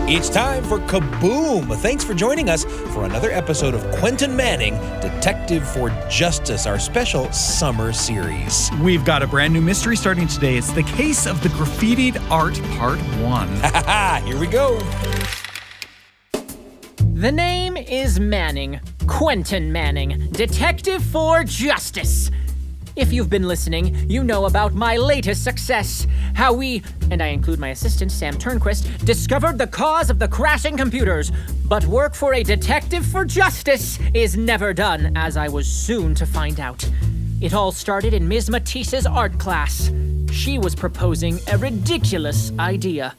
It's time for Kaboom! Thanks for joining us for another episode of Quentin Manning, Detective for Justice, our special summer series. We've got a brand new mystery starting today. It's the case of the Grafittied Art Part I. Here we go. The name is Manning, Quentin Manning, Detective for Justice. If you've been listening, you know about my latest success. How we, and I include my assistant, Sam Turnquist, discovered the cause of the crashing computers. But work for a detective for justice is never done, as I was soon to find out. It all started in Ms. Matisse's art class. She was proposing a ridiculous idea.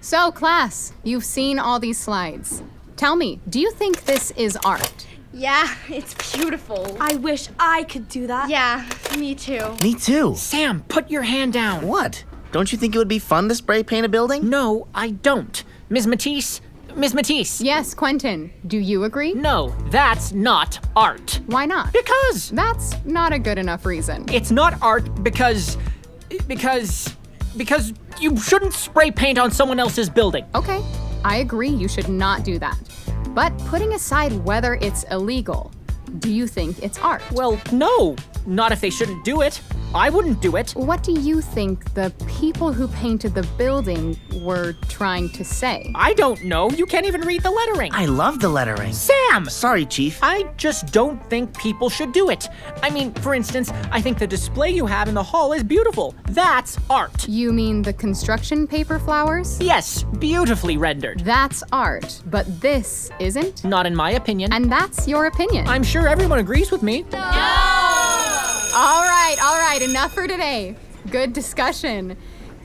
So, class, you've seen all these slides. Tell me, do you think this is art? Yeah, it's beautiful. I wish I could do that. Yeah, me too. Me too. Sam, put your hand down. What? Don't you think it would be fun to spray paint a building? No, I don't. Ms. Matisse? Ms. Matisse? Yes, Quentin. Do you agree? No, that's not art. Why not? Because That's not a good enough reason. it's not art because you shouldn't spray paint on someone else's building. Okay, I agree you should not do that. But putting aside whether it's illegal, do you think it's art? Well, no, not if they shouldn't do it. I wouldn't do it. What do you think the people who painted the building were trying to say? I don't know. You can't even read the lettering. I love the lettering. Sam! Sorry, Chief. I just don't think people should do it. I mean, for instance, I think the display you have in the hall is beautiful. That's art. You mean the construction paper flowers? Yes, beautifully rendered. That's art, but this isn't? Not in my opinion. And that's your opinion. I'm sure everyone agrees with me. All right, enough for today. Good discussion.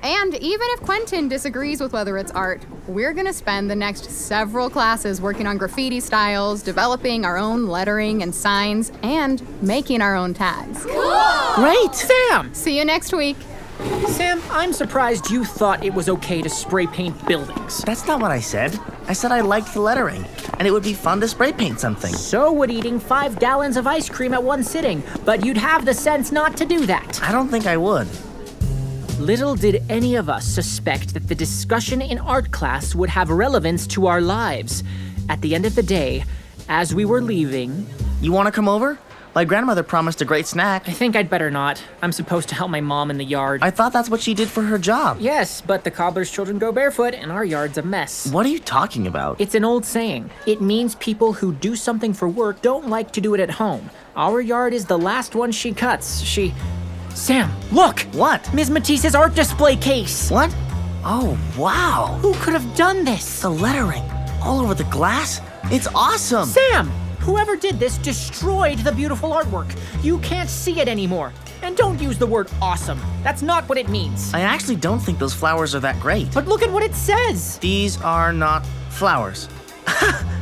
And even if Quentin disagrees with whether it's art, we're gonna spend the next several classes working on graffiti styles, developing our own lettering and signs, and making our own tags. Great. Sam! See you next week. Sam, I'm surprised you thought it was okay to spray paint buildings. That's not what I said. I said I liked the lettering, and it would be fun to spray paint something. So would eating 5 gallons of ice cream at one sitting, but you'd have the sense not to do that. I don't think I would. Little did any of us suspect that the discussion in art class would have relevance to our lives. At the end of the day, as we were leaving... You want to come over? My grandmother promised a great snack. I think I'd better not. I'm supposed to help my mom in the yard. I thought that's what she did for her job. Yes, but the cobbler's children go barefoot, and our yard's a mess. What are you talking about? It's an old saying. It means people who do something for work don't like to do it at home. Our yard is the last one she cuts. Sam, look! What? Ms. Matisse's art display case! What? Oh, wow. Who could have done this? The lettering all over the glass? It's awesome. Sam! Whoever did this destroyed the beautiful artwork. You can't see it anymore. And don't use the word awesome. That's not what it means. I actually don't think those flowers are that great. But look at what it says. These are not flowers.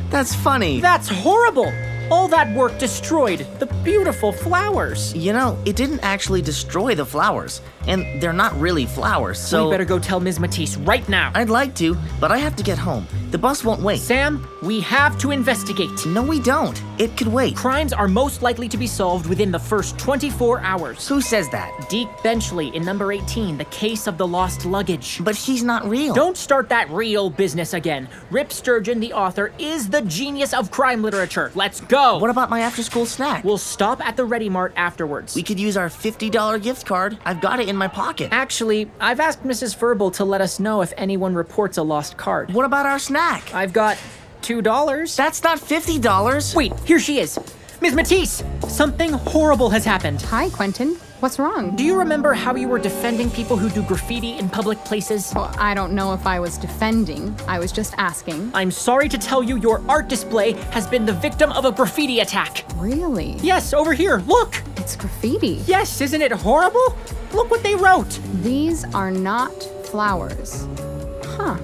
That's funny. That's horrible. All that work destroyed the beautiful flowers. You know, it didn't actually destroy the flowers, and they're not really flowers, so... We better go tell Ms. Matisse right now. I'd like to, but I have to get home. The bus won't wait. Sam, we have to investigate. No, we don't. It could wait. Crimes are most likely to be solved within the first 24 hours. Who says that? Deke Benchley in number 18, the case of the lost luggage. But he's not real. Don't start that real business again. Rip Sturgeon, the author, is the genius of crime literature. Let's go. What about my after-school snack? We'll stop at the Ready Mart afterwards. We could use our $50 gift card. I've got it in my pocket. Actually, I've asked Mrs. Verbal to let us know if anyone reports a lost card. What about our snack? I've got $2. That's not $50. Wait, here she is. Ms. Matisse, something horrible has happened. Hi, Quentin. What's wrong? Do you remember how you were defending people who do graffiti in public places? Well, I don't know if I was defending. I was just asking. I'm sorry to tell you your art display has been the victim of a graffiti attack. Really? Yes, over here, look. It's graffiti. Yes, isn't it horrible? Look what they wrote. These are not flowers. Huh.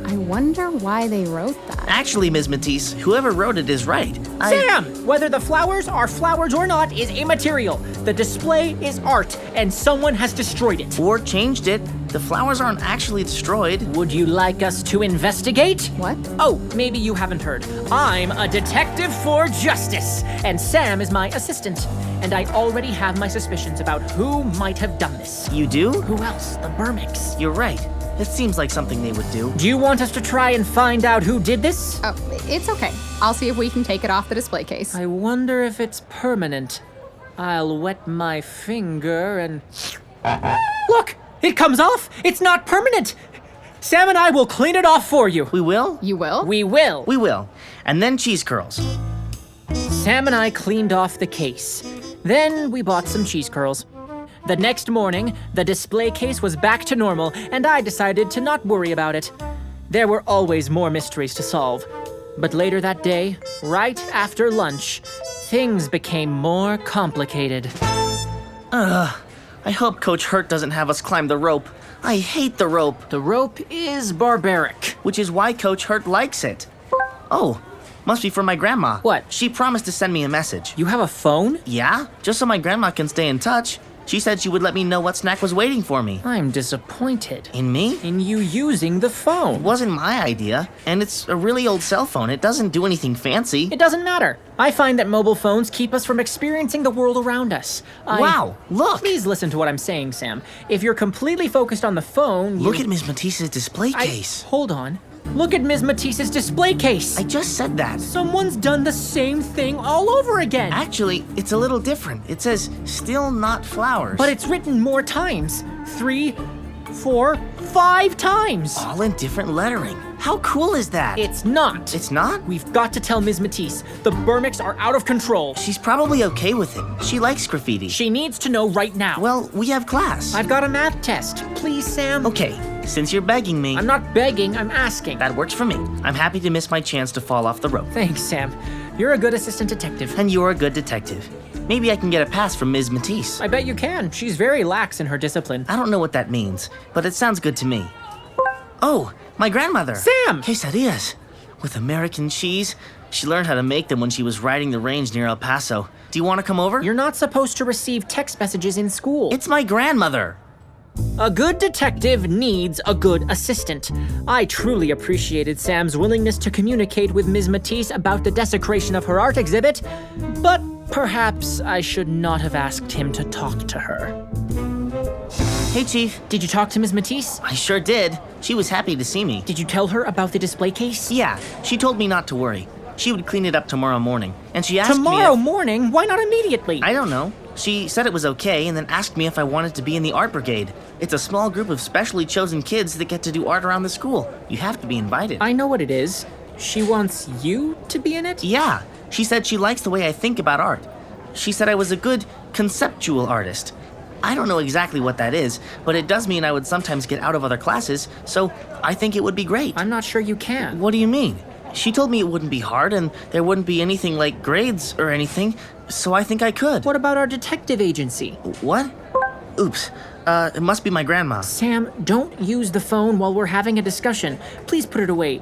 I wonder why they wrote that. Actually, Ms. Matisse, whoever wrote it is right. Sam, whether the flowers are flowers or not is immaterial. The display is art, and someone has destroyed it. Or changed it. The flowers aren't actually destroyed. Would you like us to investigate? What? Oh, maybe you haven't heard. I'm a detective for justice, and Sam is my assistant. And I already have my suspicions about who might have done this. You do? Who else? The Bermicks. You're right. It seems like something they would do. Do you want us to try and find out who did this? Oh, it's okay. I'll see if we can take it off the display case. I wonder if it's permanent. I'll wet my finger and... Look! It comes off! It's not permanent! Sam and I will clean it off for you. We will? You will? We will. We will. And then cheese curls. Sam and I cleaned off the case. Then we bought some cheese curls. The next morning, the display case was back to normal, and I decided to not worry about it. There were always more mysteries to solve. But later that day, right after lunch, things became more complicated. I hope Coach Hurt doesn't have us climb the rope. I hate the rope. The rope is barbaric. Which is why Coach Hurt likes it. Oh, must be from my grandma. What? She promised to send me a message. You have a phone? Yeah, just so my grandma can stay in touch. She said she would let me know what snack was waiting for me. I'm disappointed. In me? In you using the It phone. wasn't my idea, and it's a really old cell phone. It doesn't do anything fancy. It doesn't matter. I find that mobile phones keep us from experiencing the world around us. Wow, look! Please listen to what I'm saying, Sam. If you're completely focused on the phone, Look at Ms. Matisse's display case. Hold on. Look at Ms. Matisse's display case. I just said that. Someone's done the same thing all over again. Actually, it's a little different. It says, still not flowers. But it's written more times. 3, 4, 5 times. all in different lettering. How cool is that? It's not. It's not? We've got to tell Ms. Matisse. The Bermicks are out of control. She's probably okay with it. She likes graffiti. She needs to know right now. Well, we have class. I've got a math test. Please, Sam. Okay, since you're begging me, I'm not begging, I'm asking. that works for me. I'm happy to miss my chance to fall off the rope. Thanks, Sam. You're a good assistant detective. And you're a good detective. Maybe I can get a pass from Ms. Matisse. I bet you can. She's very lax in her discipline. I don't know what that means, but it sounds good to me. Oh, my grandmother. Sam! Quesadillas. With American cheese. She learned how to make them when she was riding the range near El Paso. Do you want to come over? You're not supposed to receive text messages in school. It's my grandmother. A good detective needs a good assistant. I truly appreciated Sam's willingness to communicate with Ms. Matisse about the desecration of her art exhibit, but perhaps I should not have asked him to talk to her. Hey, Chief. Did you talk to Ms. Matisse? I sure did. She was happy to see me. Did you tell her about the display case? Yeah, she told me not to worry. She would clean it up tomorrow morning. And she asked me Tomorrow if... morning? Why not immediately? I don't know. She said it was okay and then asked me if I wanted to be in the art brigade. It's a small group of specially chosen kids that get to do art around the school. You have to be invited. I know what it is. She wants you to be in it? Yeah, she said she likes the way I think about art. She said I was a good conceptual artist. I don't know exactly what that is, but it does mean I would sometimes get out of other classes, so I think it would be great. I'm not sure you can. What do you mean? She told me it wouldn't be hard and there wouldn't be anything like grades or anything, so I think I could. What about our detective agency? What? Oops. It must be my grandma. Sam, don't use the phone while we're having a discussion. Please put it away.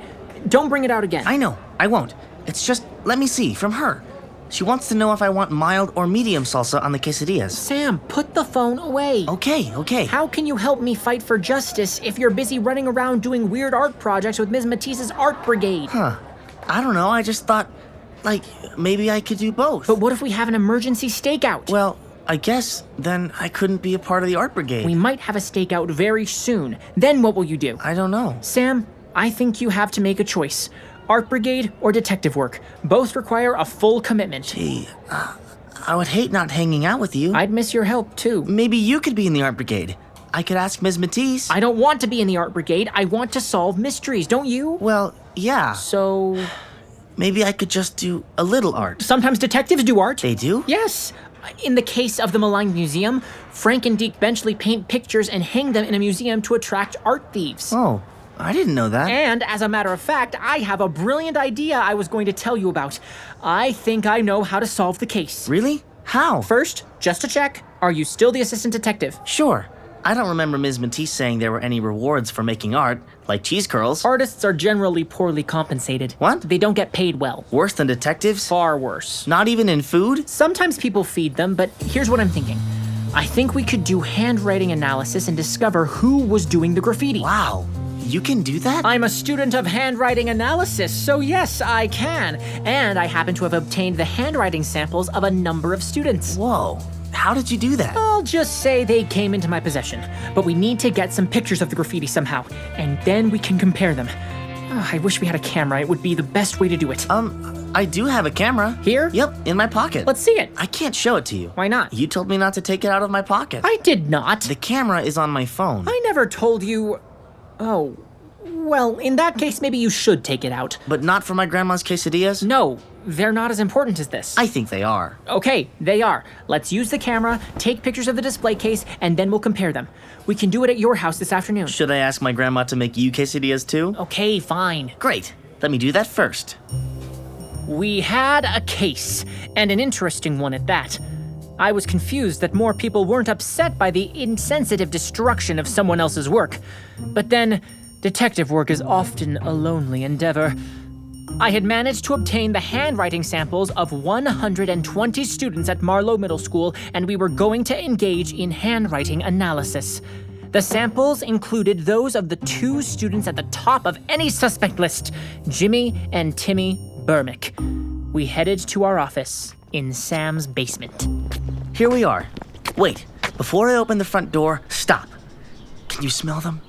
Don't bring it out again. I know, I won't. It's just, let me see, from her. She wants to know if I want mild or medium salsa on the quesadillas. Sam, put the phone away. Okay. How can you help me fight for justice if you're busy running around doing weird art projects with Ms. Matisse's art brigade? Huh. I don't know, I just thought, maybe I could do both. But what if we have an emergency stakeout? Well, I guess then I couldn't be a part of the art brigade. We might have a stakeout very soon. Then what will you do? I don't know. Sam, I think you have to make a choice. Art brigade or detective work. Both require a full commitment. Gee, I would hate not hanging out with you. I'd miss your help, too. Maybe you could be in the art brigade. I could ask Ms. Matisse. I don't want to be in the art brigade. I want to solve mysteries, don't you? Well, yeah. So... Maybe I could just do a little art. Sometimes detectives do art. They do? Yes. In the case of the maligned museum, Frank and Deke Benchley paint pictures and hang them in a museum to attract art thieves. Oh, I didn't know that. And as a matter of fact, I have a brilliant idea I was going to tell you about. I think I know how to solve the case. Really? How? First, just to check, are you still the assistant detective? Sure. I don't remember Ms. Matisse saying there were any rewards for making art, like cheese curls. Artists are generally poorly compensated. What? They don't get paid well. Worse than detectives? Far worse. Not even in food? Sometimes people feed them, but here's what I'm thinking. I think we could do handwriting analysis and discover who was doing the graffiti. Wow. You can do that? I'm a student of handwriting analysis, so yes, I can. And I happen to have obtained the handwriting samples of a number of students. Whoa. How did you do that? I'll just say they came into my possession, but we need to get some pictures of the graffiti somehow, and then we can compare them. Oh, I wish we had a camera. It would be the best way to do it. I do have a camera. Here? Yep, in my pocket. Let's see it. I can't show it to you. Why not? You told me not to take it out of my pocket. I did not. The camera is on my phone. I never told you... Oh, well, in that case, maybe you should take it out. But not for my grandma's quesadillas? No, they're not as important as this. I think they are. Okay, they are. Let's use the camera, take pictures of the display case, and then we'll compare them. We can do it at your house this afternoon. Should I ask my grandma to make you quesadillas too? Okay, fine. Great. Let me do that first. We had a case, and an interesting one at that. I was confused that more people weren't upset by the insensitive destruction of someone else's work. But then, detective work is often a lonely endeavor. I had managed to obtain the handwriting samples of 120 students at Marlowe Middle School, and we were going to engage in handwriting analysis. The samples included those of the 2 students at the top of any suspect list, Jimmy and Timmy Bermick. We headed to our office in Sam's basement. Here we are. Wait, before I open the front door, stop. Can you smell them?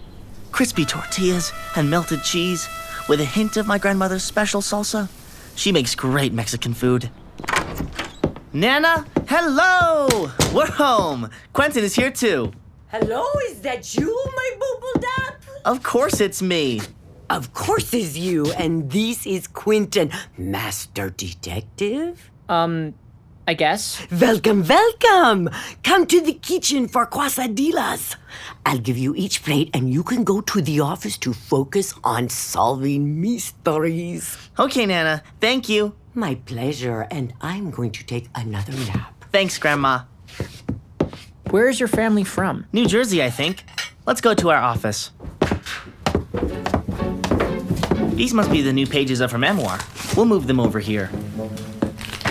Crispy tortillas and melted cheese with a hint of my grandmother's special salsa. She makes great Mexican food. Nana, hello! We're home. Quentin is here too. Hello, is that you, my boo-boo dap? Of course it's me. Of course it's you, and this is Quentin, Master Detective. I guess. Welcome, welcome! Come to the kitchen for quesadillas. I'll give you each plate, and you can go to the office to focus on solving mysteries. Okay, Nana, thank you. My pleasure, and I'm going to take another nap. Thanks, Grandma. Where's your family from? New Jersey, I think. Let's go to our office. These must be the new pages of her memoir. We'll move them over here.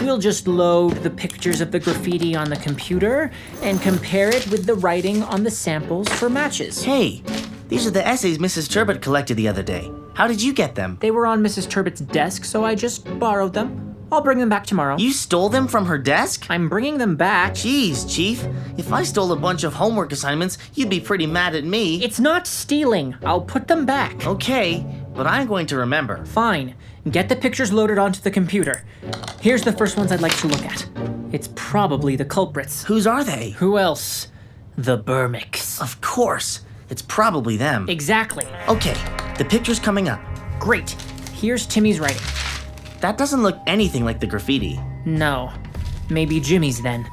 We'll just load the pictures of the graffiti on the computer and compare it with the writing on the samples for matches. Hey, these are the essays Mrs. Turbot collected the other day. How did you get them? They were on Mrs. Turbot's desk, so I just borrowed them. I'll bring them back tomorrow. You stole them from her desk? I'm bringing them back. Jeez, Chief. If I stole a bunch of homework assignments, you'd be pretty mad at me. It's not stealing. I'll put them back. Okay, but I'm going to remember. Fine. Get the pictures loaded onto the computer. Here's the first ones I'd like to look at. It's probably the culprits. Whose are they? Who else? The Bermicks. Of course. It's probably them. Exactly. Okay, the picture's coming up. Great. Here's Timmy's writing. That doesn't look anything like the graffiti. No. Maybe Jimmy's then.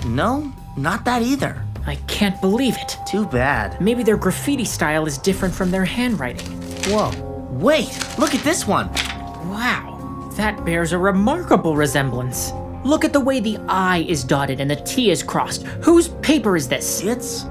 No, not that either. I can't believe it. Too bad. Maybe their graffiti style is different from their handwriting. Whoa, wait, look at this one. Wow, that bears a remarkable resemblance. Look at the way the I is dotted and the T is crossed. Whose paper is this? It's,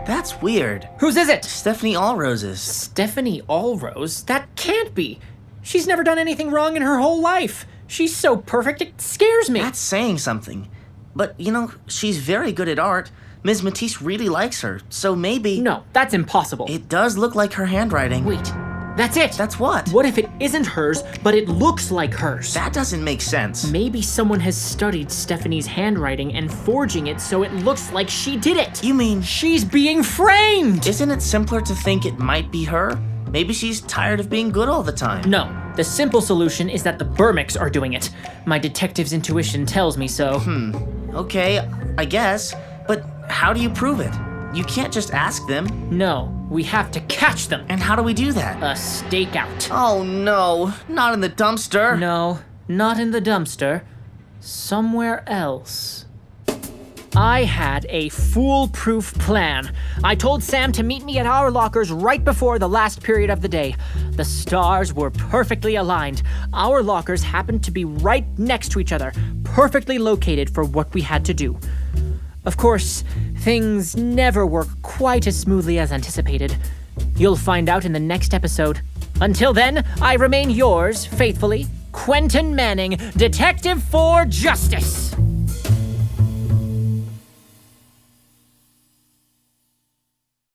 that's weird. Whose is it? Stephanie Allrose's. Stephanie Allrose? That can't be. She's never done anything wrong in her whole life. She's so perfect, it scares me. That's saying something. But, you know, she's very good at art. Ms. Matisse really likes her, so maybe... No, that's impossible. It does look like her handwriting. Wait, that's it. That's what? What if it isn't hers, but it looks like hers? That doesn't make sense. Maybe someone has studied Stephanie's handwriting and forging it so it looks like she did it. You mean... She's being framed! Isn't it simpler to think it might be her? Maybe she's tired of being good all the time. No, the simple solution is that the Bermicks are doing it. My detective's intuition tells me so. Okay, I guess. But how do you prove it? You can't just ask them. No, we have to catch them. And how do we do that? A stakeout. Oh no, not in the dumpster. No, not in the dumpster. Somewhere else. I had a foolproof plan. I told Sam to meet me at our lockers right before the last period of the day. The stars were perfectly aligned. Our lockers happened to be right next to each other, perfectly located for what we had to do. Of course, things never work quite as smoothly as anticipated. You'll find out in the next episode. Until then, I remain yours, faithfully, Quentin Manning, Detective for Justice.